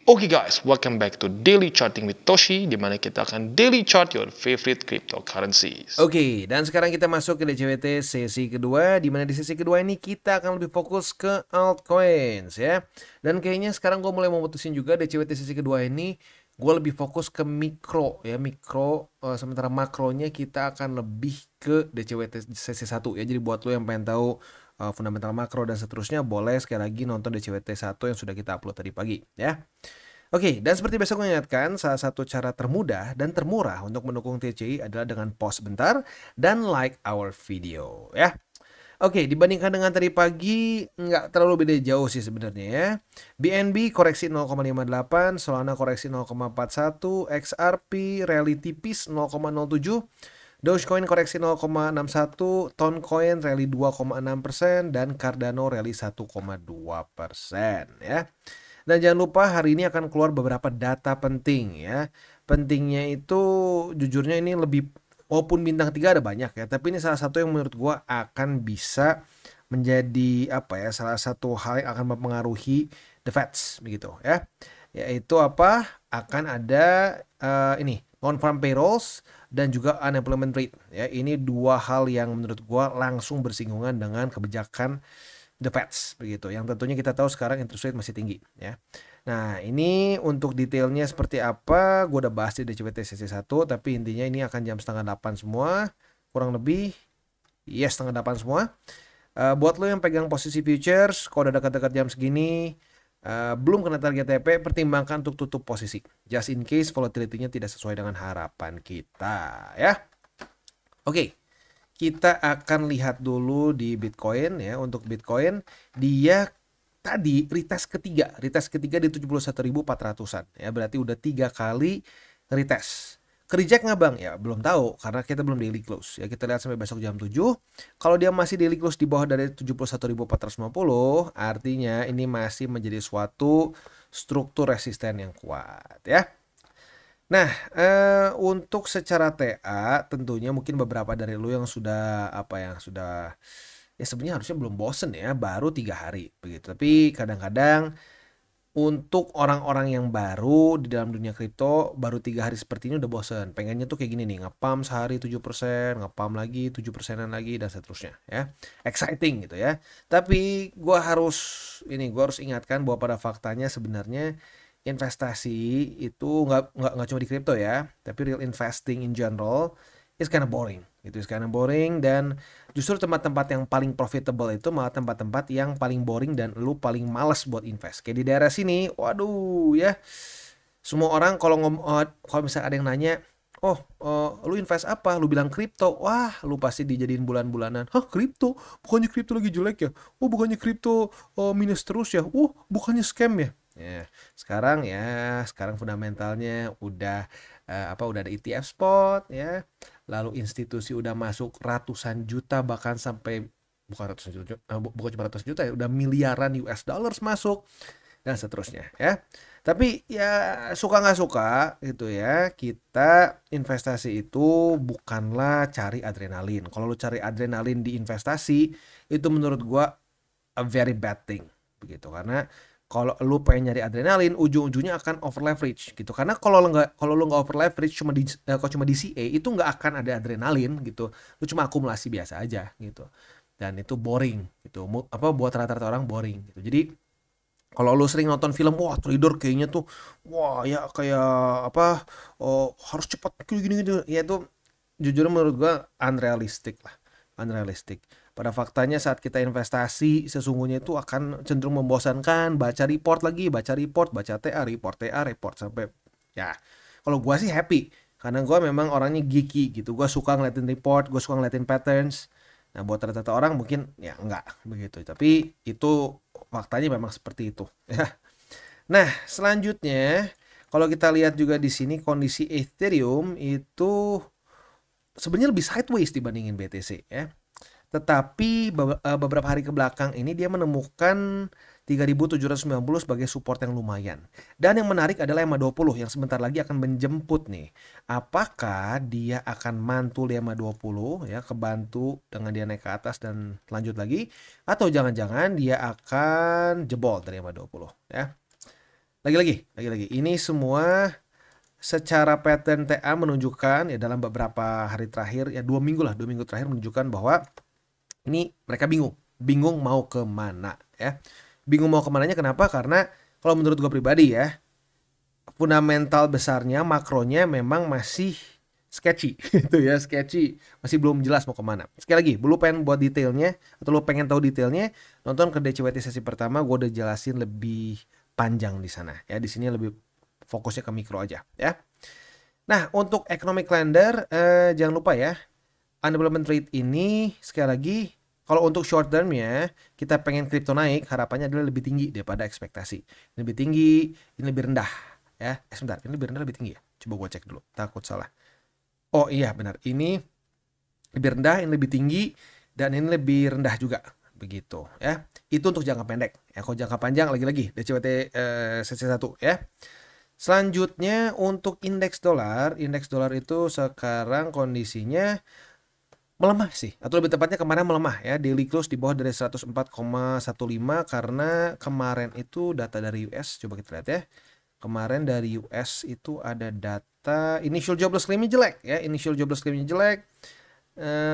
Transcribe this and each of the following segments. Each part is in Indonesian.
Oke guys, welcome back to Daily Charting with Toshi, di mana kita akan daily chart your favorite cryptocurrencies. Oke, dan sekarang kita masuk ke DCWT sesi kedua, di mana di sesi kedua ini kita akan lebih fokus ke altcoins ya. Dan kayaknya sekarang gue mulai memutusin juga DCWT sesi kedua ini gue lebih fokus ke mikro ya, sementara makronya kita akan lebih ke DCWT sesi 1 ya. Jadi buat lo yang pengen tahu fundamental makro dan seterusnya, boleh sekali lagi nonton DCWT 1 yang sudah kita upload tadi pagi ya. Oke, dan seperti biasa gue ingatkan, salah satu cara termudah dan termurah untuk mendukung TCI adalah dengan pause bentar dan like our video ya. Oke, dibandingkan dengan tadi pagi nggak terlalu beda jauh sih sebenarnya ya. BNB koreksi 0,58, Solana koreksi 0,41, XRP rally tipis 0,07, Dogecoin koreksi 0,61, Toncoin rally 2,6%, dan Cardano rally 1,2% ya. Dan jangan lupa hari ini akan keluar beberapa data penting ya. Pentingnya itu jujurnya ini lebih, walaupun bintang 3 ada banyak ya, tapi ini salah satu yang menurut gua akan bisa menjadi salah satu hal yang akan mempengaruhi the Feds begitu ya. Yaitu akan ada ini non-farm payrolls dan juga unemployment rate ya. Ini dua hal yang menurut gua langsung bersinggungan dengan kebijakan the Feds begitu, yang tentunya kita tahu sekarang interest rate masih tinggi ya. Nah, ini untuk detailnya seperti apa gue udah bahas di DCWT sesi 1, tapi intinya ini akan jam setengah 8 semua kurang lebih. Yes, setengah 8 semua. Buat lo yang pegang posisi futures, kalau udah dekat-dekat jam segini belum kena target TP, pertimbangkan untuk tutup posisi just in case volatility-nya tidak sesuai dengan harapan kita ya. Oke. Kita akan lihat dulu di Bitcoin ya. Untuk Bitcoin dia tadi retest ketiga di 71.400-an ya. Berarti udah 3 kali retest. Kereject nggak bang? Ya belum tahu karena kita belum daily close ya. Kita lihat sampai besok jam 7. Kalau dia masih daily close di bawah dari 71.450, artinya ini masih menjadi suatu struktur resisten yang kuat ya. Nah, untuk secara TA tentunya mungkin beberapa dari lu yang sudah ya sebenarnya harusnya belum bosen ya, baru 3 hari begitu. Tapi kadang-kadang untuk orang-orang yang baru di dalam dunia kripto, baru 3 hari seperti ini udah bosen. Pengennya tuh kayak gini nih, ngepam sehari 7%, ngepam lagi 7%-an lagi dan seterusnya ya. Exciting gitu ya. Tapi gua harus ingatkan bahwa pada faktanya sebenarnya investasi itu nggak cuma di kripto ya, tapi real investing in general is kind of boring. Itu is kind of boring, dan justru tempat-tempat yang paling profitable itu malah tempat-tempat yang paling boring dan lu paling males buat invest. Kayak di daerah sini, waduh ya. Semua orang kalau misalnya ada yang nanya, lu invest apa? Lu bilang kripto. Wah, lu pasti dijadiin bulan-bulanan. Hah, kripto? Bukannya kripto lagi jelek ya? Oh, bukannya kripto minus terus ya? Bukannya scam ya? Sekarang fundamentalnya udah udah ada ETF spot ya. Lalu institusi udah masuk ratusan juta, bahkan sampai bukan cuma ratusan juta ya, udah miliaran US dollars masuk dan seterusnya ya. Tapi ya suka nggak suka gitu ya, kita investasi itu bukanlah cari adrenalin. Kalau lu cari adrenalin di investasi, itu menurut gua a very bad thing begitu, karena kalau lu pengen nyari adrenalin, ujung-ujungnya akan over leverage gitu. Karena kalau lu nggak over leverage, cuma di CA itu nggak akan ada adrenalin gitu. Lu cuma akumulasi biasa aja gitu. Dan itu boring gitu. Buat rata-rata orang boring gitu. Jadi kalau lu sering nonton film, wah trader kayaknya tuh, wah ya kayak harus cepat gini gitu. Ya itu jujur menurut gua unrealistic lah. Unrealistic. Pada faktanya saat kita investasi sesungguhnya itu akan cenderung membosankan, baca report, baca report sampai ya. Kalau gua sih happy karena gua memang orangnya geeky gitu. Gua suka ngeliatin report, gua suka ngeliatin patterns. Nah, buat rata-rata orang mungkin ya enggak begitu. Tapi itu faktanya memang seperti itu ya. Nah, selanjutnya kalau kita lihat juga di sini kondisi Ethereum itu sebenarnya lebih sideways dibandingin BTC ya. Tetapi beberapa hari ke belakang ini dia menemukan 3.790 sebagai support yang lumayan. Dan yang menarik adalah EMA20 yang sebentar lagi akan menjemput nih. Apakah dia akan mantul di EMA20 ya, kebantu dengan dia naik ke atas dan lanjut lagi, atau jangan-jangan dia akan jebol dari EMA20 ya. Lagi-lagi, ini semua secara pattern TA menunjukkan ya dalam beberapa hari terakhir ya 2 minggu terakhir menunjukkan bahwa ini mereka bingung mau kemana ya. Bingung mau kemananya kenapa? Karena kalau menurut gue pribadi ya, fundamental besarnya makronya memang masih sketchy gitu ya, sketchy, masih belum jelas mau kemana. Sekali lagi, lu pengen buat detailnya atau lu pengen tahu detailnya, nonton ke DCWT sesi pertama, gue udah jelasin lebih panjang di sana ya. Di sini lebih fokusnya ke mikro aja ya. Nah, untuk economic calendar jangan lupa ya, unemployment rate ini sekali lagi kalau untuk short term ya, kita pengen kripto naik, harapannya adalah lebih tinggi daripada ekspektasi. Ini lebih tinggi, ini lebih rendah ya. Sebentar, ini lebih rendah lebih tinggi ya. Coba gue cek dulu, takut salah. Oh iya benar, ini lebih rendah, ini lebih tinggi, dan ini lebih rendah juga. Begitu ya. Itu untuk jangka pendek. Ya, kalau jangka panjang lagi-lagi DCWT sesi 1 ya. Selanjutnya untuk indeks dolar itu sekarang kondisinya melemah sih, atau lebih tepatnya kemarin melemah ya. Daily close di bawah dari 104,15 karena kemarin itu data dari US. Coba kita lihat ya. Kemarin dari US itu ada data initial jobless claim-nya jelek ya. Initial jobless claim-nya jelek.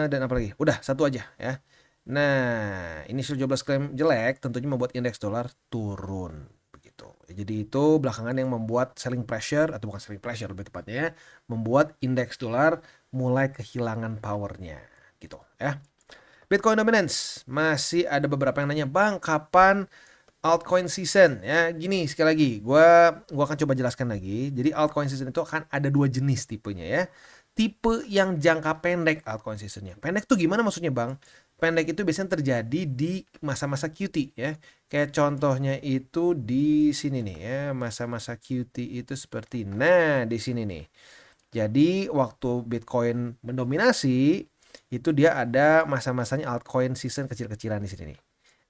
Dan apa lagi? Udah, satu aja ya. Nah, initial jobless claim jelek tentunya membuat indeks dolar turun begitu. Jadi itu belakangan yang membuat selling pressure, atau bukan selling pressure lebih tepatnya ya, membuat indeks dolar mulai kehilangan powernya gitu ya. Bitcoin dominance, masih ada beberapa yang nanya, "Bang, kapan altcoin season?" Ya, gini sekali lagi, gua akan coba jelaskan lagi. Jadi altcoin season itu akan ada 2 jenis tipenya ya. Tipe yang jangka pendek altcoin seasonnya. Pendek tuh gimana maksudnya, Bang? Pendek itu biasanya terjadi di masa-masa QT ya. Kayak contohnya itu di sini nih ya, masa-masa QT itu seperti di sini nih. Jadi waktu Bitcoin mendominasi, itu dia ada masa-masanya altcoin season kecil-kecilan di sini nih.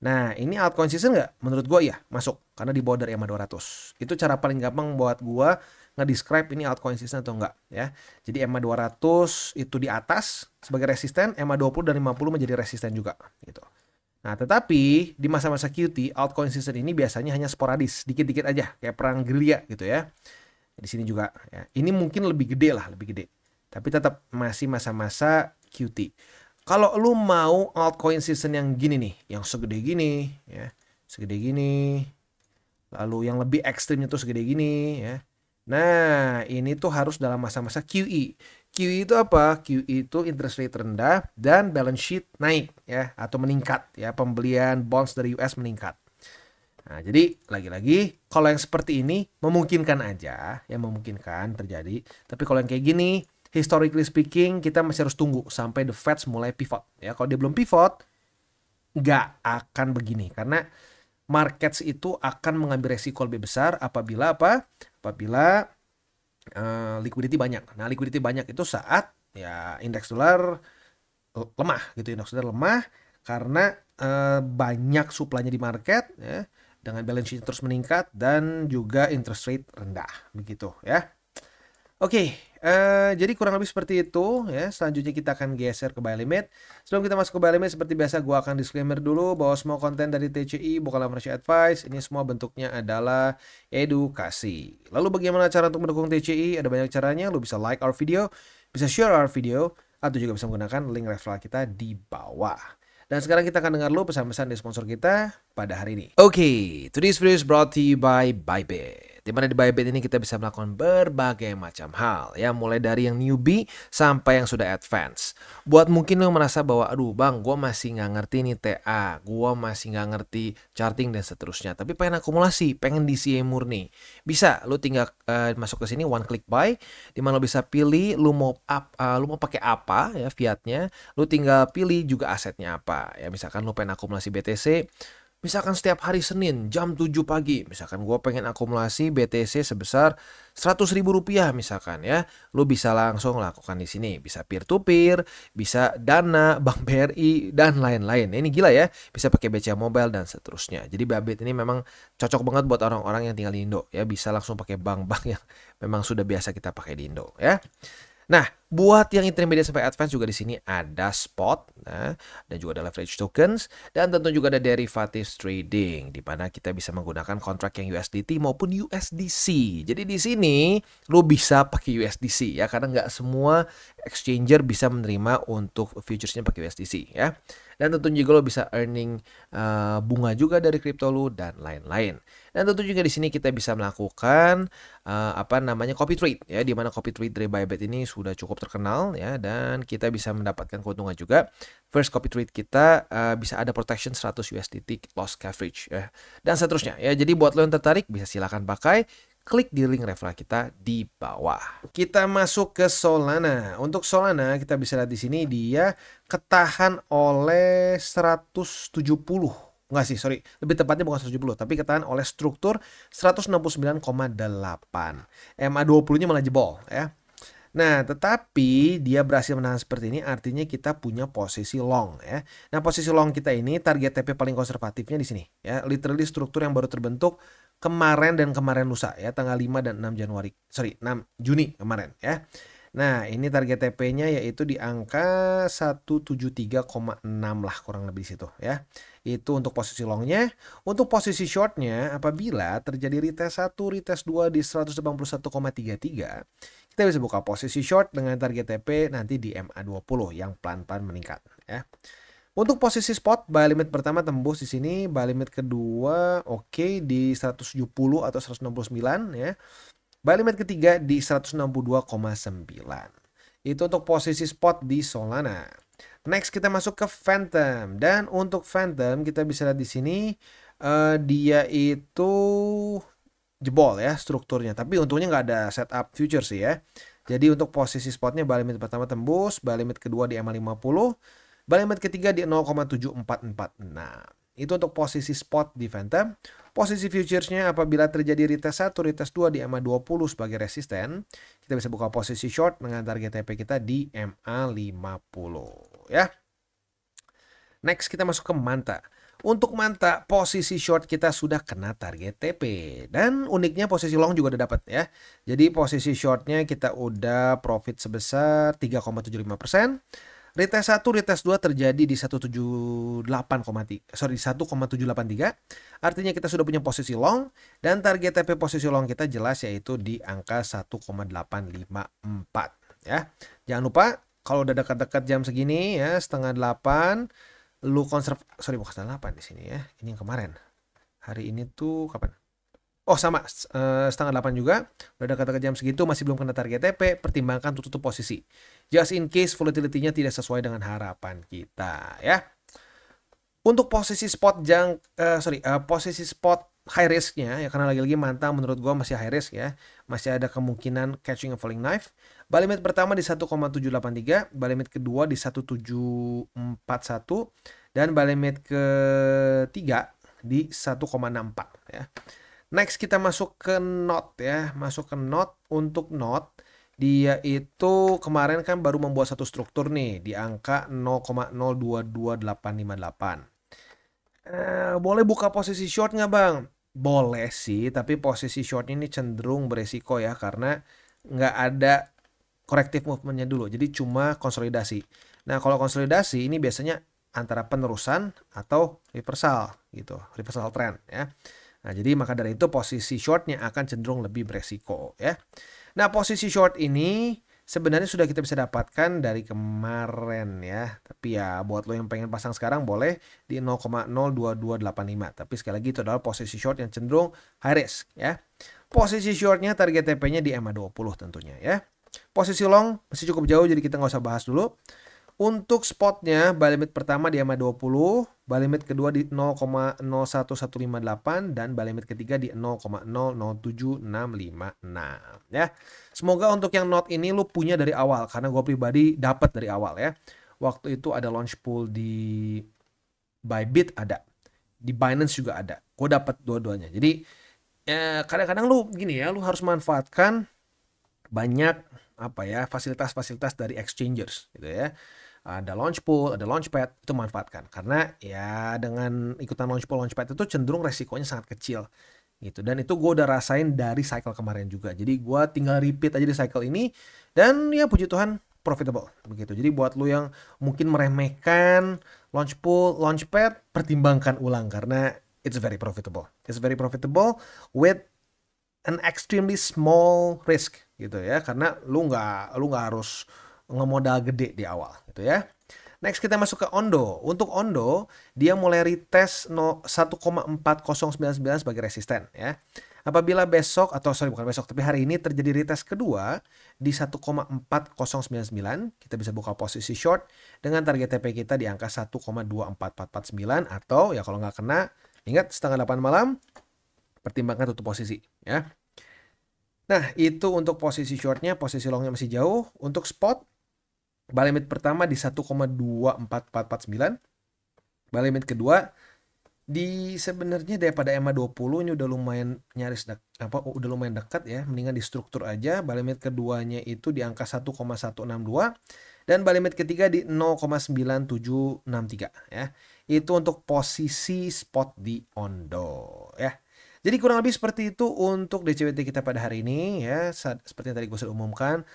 Nah, ini altcoin season nggak? Menurut gue ya, masuk. Karena di bawah dari EMA 200. Itu cara paling gampang buat gue nge-describe ini altcoin season atau enggak ya. Jadi EMA 200 itu di atas sebagai resisten, EMA 20 dan 50 menjadi resisten juga gitu. Nah, tetapi di masa-masa QT, altcoin season ini biasanya hanya sporadis, dikit-dikit aja, kayak perang gerilya gitu ya. Di sini juga ya. Ini mungkin lebih gede lah, lebih gede. Tapi tetap masih masa-masa QT. Kalau lu mau altcoin season yang gini nih, yang segede gini ya, segede gini. Lalu yang lebih ekstrimnya tuh segede gini ya. Nah, ini tuh harus dalam masa-masa QE. QE itu apa? QE itu interest rate rendah dan balance sheet naik ya, atau meningkat ya, pembelian bonds dari US meningkat. Nah, jadi lagi-lagi kalau yang seperti ini memungkinkan aja, ya memungkinkan terjadi. Tapi kalau yang kayak gini, historically speaking, kita masih harus tunggu sampai the Fed mulai pivot. Ya, kalau dia belum pivot, nggak akan begini. Karena markets itu akan mengambil resiko lebih besar apabila apa? Apabila liquidity banyak. Nah, liquidity banyak itu saat ya indeks dolar lemah gitu. Indeks dolar lemah karena banyak supply-nya di market ya, dengan balance sheet terus meningkat dan juga interest rate rendah begitu ya. Oke, jadi kurang lebih seperti itu ya. Selanjutnya kita akan geser ke buy limit. Sebelum kita masuk ke buy limit, seperti biasa gua akan disclaimer dulu bahwa semua konten dari TCI bukanlah financial advice. Ini semua bentuknya adalah edukasi. Lalu bagaimana cara untuk mendukung TCI? Ada banyak caranya. Lu bisa like our video, bisa share our video, atau juga bisa menggunakan link referral kita di bawah. Dan sekarang kita akan dengar dulu pesan-pesan dari sponsor kita pada hari ini. Oke, today's video is brought to you by Bybit. Dimana di Bybit ini kita bisa melakukan berbagai macam hal ya, mulai dari yang newbie sampai yang sudah advance. Buat mungkin lo merasa bahwa aduh bang, gue masih nggak ngerti nih TA, gue masih nggak ngerti charting dan seterusnya, tapi pengen akumulasi, pengen DCA murni, bisa lo tinggal masuk ke sini one click buy, dimana lo bisa pilih lo mau pakai apa ya fiatnya, lo tinggal pilih juga asetnya apa ya. Misalkan lo pengen akumulasi BTC, misalkan setiap hari Senin jam 7 pagi, misalkan gue pengen akumulasi BTC sebesar 100.000 rupiah misalkan ya, lu bisa langsung lakukan di sini. Bisa peer to peer, bisa Dana, Bank BRI dan lain-lain. Ini gila ya, bisa pakai BCA Mobile dan seterusnya. Jadi Bybit ini memang cocok banget buat orang-orang yang tinggal di Indo ya, bisa langsung pakai bank-bank yang memang sudah biasa kita pakai di Indo ya. Nah, buat yang intermediate sampai advance juga di sini ada spot, nah, dan juga ada leverage tokens, dan tentu juga ada derivatives trading, di mana kita bisa menggunakan kontrak yang USDT maupun USDC. Jadi di sini lu bisa pakai USDC ya, karena nggak semua exchanger bisa menerima untuk futuresnya pakai USDC ya. Dan tentu juga lo bisa earning bunga juga dari kripto lu dan lain-lain. Dan tentu juga di sini kita bisa melakukan copy trade ya, di mana copy trade dari Bybit ini sudah cukup terkenal ya, dan kita bisa mendapatkan keuntungan juga. First copy trade kita bisa ada protection 100 USDT loss coverage ya, dan seterusnya ya. Jadi buat lo yang tertarik bisa silakan pakai, klik di link referral kita di bawah. Kita masuk ke Solana. Untuk Solana kita bisa lihat di sini dia ketahan oleh 170. Enggak sih, sorry. Lebih tepatnya bukan 170, tapi ketahan oleh struktur 169,8. MA20-nya malah jebol ya. Nah, tetapi dia berhasil menahan seperti ini, artinya kita punya posisi long ya. Nah, posisi long kita ini target TP paling konservatifnya di sini ya. Literally struktur yang baru terbentuk kemarin dan kemarin lusa ya, tanggal 5 dan 6 6 Juni kemarin ya. Nah, ini target TP-nya yaitu di angka 173,6 lah, kurang lebih di situ ya. Itu untuk posisi long-nya. Untuk posisi short-nya, apabila terjadi retest 1, retest 2 di 181,33, kita bisa buka posisi short dengan target TP nanti di MA20 yang pelan-pelan meningkat ya. Untuk posisi spot, buy limit pertama tembus di sini, buy limit kedua oke di 170 atau 169 ya. Buy limit ketiga di 162,9. Itu untuk posisi spot di Solana. Next kita masuk ke Phantom, dan untuk Phantom kita bisa lihat di sini dia itu jebol ya strukturnya, tapi untungnya nggak ada setup future sih ya. Jadi untuk posisi spotnya buy limit pertama tembus, buy limit kedua di MA50, buy limit ketiga di 0,7446. Itu untuk posisi spot di Phantom. Posisi futuresnya apabila terjadi retest 1, retest 2 di MA20 sebagai resisten, kita bisa buka posisi short dengan target TP kita di MA50 ya. Next kita masuk ke Manta. Untuk Manta, posisi short kita sudah kena target TP. Dan uniknya posisi long juga udah dapat ya. Jadi posisi shortnya kita udah profit sebesar 3,75%. Retest 1, retest 2 terjadi di 1,783. Artinya kita sudah punya posisi long. Dan target TP posisi long kita jelas yaitu di angka 1,854 ya. Jangan lupa kalau udah dekat-dekat jam segini ya, setengah 8, lu bukan setengah 8 di sini ya. Ini yang kemarin. Hari ini tuh kapan? Oh sama, setengah 8 juga. Udah dekat-dekat jam segitu masih belum kena target TP, pertimbangkan untuk tutup posisi. Just in case volatility-nya tidak sesuai dengan harapan kita ya. Untuk posisi spot posisi spot high risk-nya ya, karena lagi-lagi Manta menurut gua masih high risk ya. Masih ada kemungkinan catching a falling knife. Buy limit pertama di 1,783, buy limit kedua di 1,741, dan buy limit ketiga di 1,64 ya. Next kita masuk ke NOT ya, untuk NOT dia itu kemarin kan baru membuat satu struktur nih di angka 0,022858. Boleh buka posisi short nggak bang? Boleh sih, tapi posisi short ini cenderung beresiko ya, karena nggak ada corrective movement-nya dulu, jadi cuma konsolidasi. Nah kalau konsolidasi ini biasanya antara penerusan atau reversal gitu, reversal trend ya. Nah, jadi maka dari itu posisi shortnya akan cenderung lebih beresiko ya. Nah, posisi short ini sebenarnya sudah kita bisa dapatkan dari kemarin ya. Tapi ya buat lo yang pengen pasang sekarang boleh di 0,02285. Tapi sekali lagi itu adalah posisi short yang cenderung high risk ya. Posisi shortnya target TP-nya di MA20 tentunya ya. Posisi long masih cukup jauh jadi kita nggak usah bahas dulu. Untuk spotnya, buy limit pertama di MA20, buy limit kedua di 0,01158, dan buy limit ketiga di 0,007656 ya. Semoga untuk yang NOT ini lu punya dari awal, karena gue pribadi dapat dari awal ya. Waktu itu ada launch pool di Bybit ada, di Binance juga ada. Gue dapat dua-duanya. Jadi kadang-kadang lu gini ya, lu harus manfaatkan banyak fasilitas-fasilitas dari exchangers gitu ya. Ada launch pool, ada launchpad, itu manfaatkan. Karena ya dengan ikutan launch pool, launchpad itu cenderung resikonya sangat kecil gitu. Dan itu gue udah rasain dari cycle kemarin juga. Jadi gue tinggal repeat aja di cycle ini dan ya puji Tuhan profitable begitu. Jadi buat lu yang mungkin meremehkan launch pool, launchpad, pertimbangkan ulang karena it's very profitable. It's very profitable with an extremely small risk gitu ya, karena lu nggak harus ngemodal gede di awal gitu ya. Next kita masuk ke Ondo. Untuk Ondo dia mulai retest 1,4099 sebagai resisten ya. Apabila besok atau sorry bukan besok tapi hari ini terjadi retest kedua di 1,4099, kita bisa buka posisi short dengan target TP kita di angka 1,24449 atau ya kalau nggak kena ingat setengah 8 malam pertimbangkan tutup posisi ya. Nah itu untuk posisi shortnya, posisi longnya masih jauh. Untuk spot buy limit pertama di 1,24449. Buy limit kedua di sebenarnya daripada EMA 20 ini udah lumayan nyaris udah lumayan dekat ya, mendingan di struktur aja. Buy limit keduanya itu di angka 1,162 dan buy limit ketiga di 0,9763 ya. Itu untuk posisi spot di Ondo ya. Jadi kurang lebih seperti itu untuk DCWT kita pada hari ini ya. Seperti yang tadi gue sudah umumkan,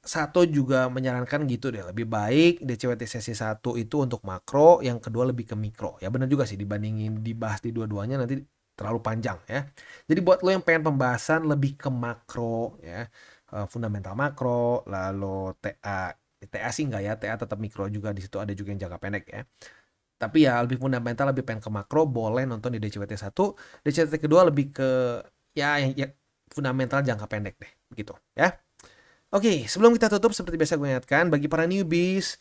Sato juga menyarankan gitu deh, lebih baik DCWT sesi 1 itu untuk makro, yang kedua lebih ke mikro. Ya benar juga sih, dibandingin dibahas di dua-duanya nanti terlalu panjang ya. Jadi buat lo yang pengen pembahasan lebih ke makro ya, fundamental makro, lalu TA sih enggak ya, TA tetap mikro juga, di situ ada juga yang jangka pendek ya. Tapi ya lebih fundamental, lebih pengen ke makro, boleh nonton di DCWT 1. DCWT kedua lebih ke ya fundamental jangka pendek deh, begitu ya. Oke, sebelum kita tutup seperti biasa gue ingatkan bagi para newbies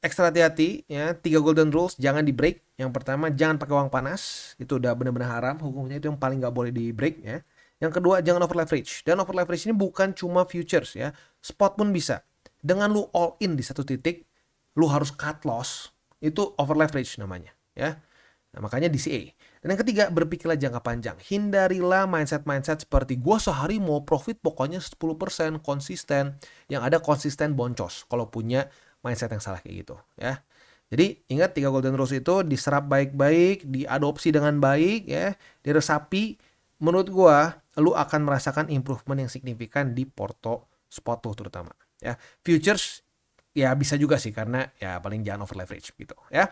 ekstra hati-hati ya, 3 golden rules jangan di break. Yang pertama, jangan pakai uang panas, itu udah benar-benar haram, hukumnya itu yang paling nggak boleh di break ya. Yang kedua, jangan over leverage. Dan over leverage ini bukan cuma futures ya, spot pun bisa. Dengan lu all in di satu titik, lu harus cut loss. Itu over leverage namanya ya. Nah, makanya DCA. Dan yang ketiga, berpikirlah jangka panjang. Hindarilah mindset-mindset seperti gua sehari mau profit pokoknya 10% konsisten. Yang ada konsisten boncos kalau punya mindset yang salah kayak gitu ya. Jadi ingat 3 golden rules itu diserap baik-baik, diadopsi dengan baik ya, diresapi. Menurut gua lu akan merasakan improvement yang signifikan di porto spot tuh terutama ya. Futures ya bisa juga sih, karena ya paling jangan over leverage gitu ya.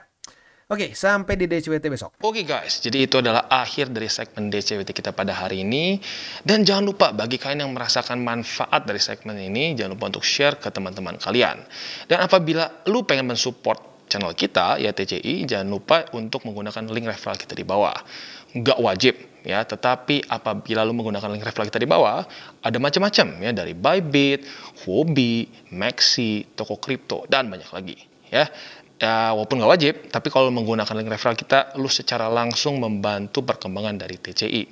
Oke, sampai di DCWT besok. Oke guys, jadi itu adalah akhir dari segmen DCWT kita pada hari ini. Dan jangan lupa bagi kalian yang merasakan manfaat dari segmen ini, jangan lupa untuk share ke teman-teman kalian. Dan apabila lu pengen mensupport channel kita, ya TCI, jangan lupa untuk menggunakan link referral kita di bawah. Nggak wajib ya, tetapi apabila lu menggunakan link referral kita di bawah, ada macam-macam ya, dari Bybit, Huobi, Maxi, toko kripto, dan banyak lagi ya. Ya, walaupun nggak wajib, tapi kalau menggunakan link referral kita, lu secara langsung membantu perkembangan dari TCI.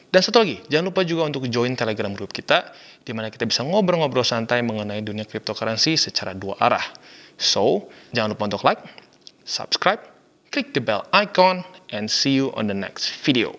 Dan satu lagi, jangan lupa juga untuk join Telegram group kita, di mana kita bisa ngobrol-ngobrol santai mengenai dunia cryptocurrency secara 2 arah. So, jangan lupa untuk like, subscribe, klik the bell icon, and see you on the next video.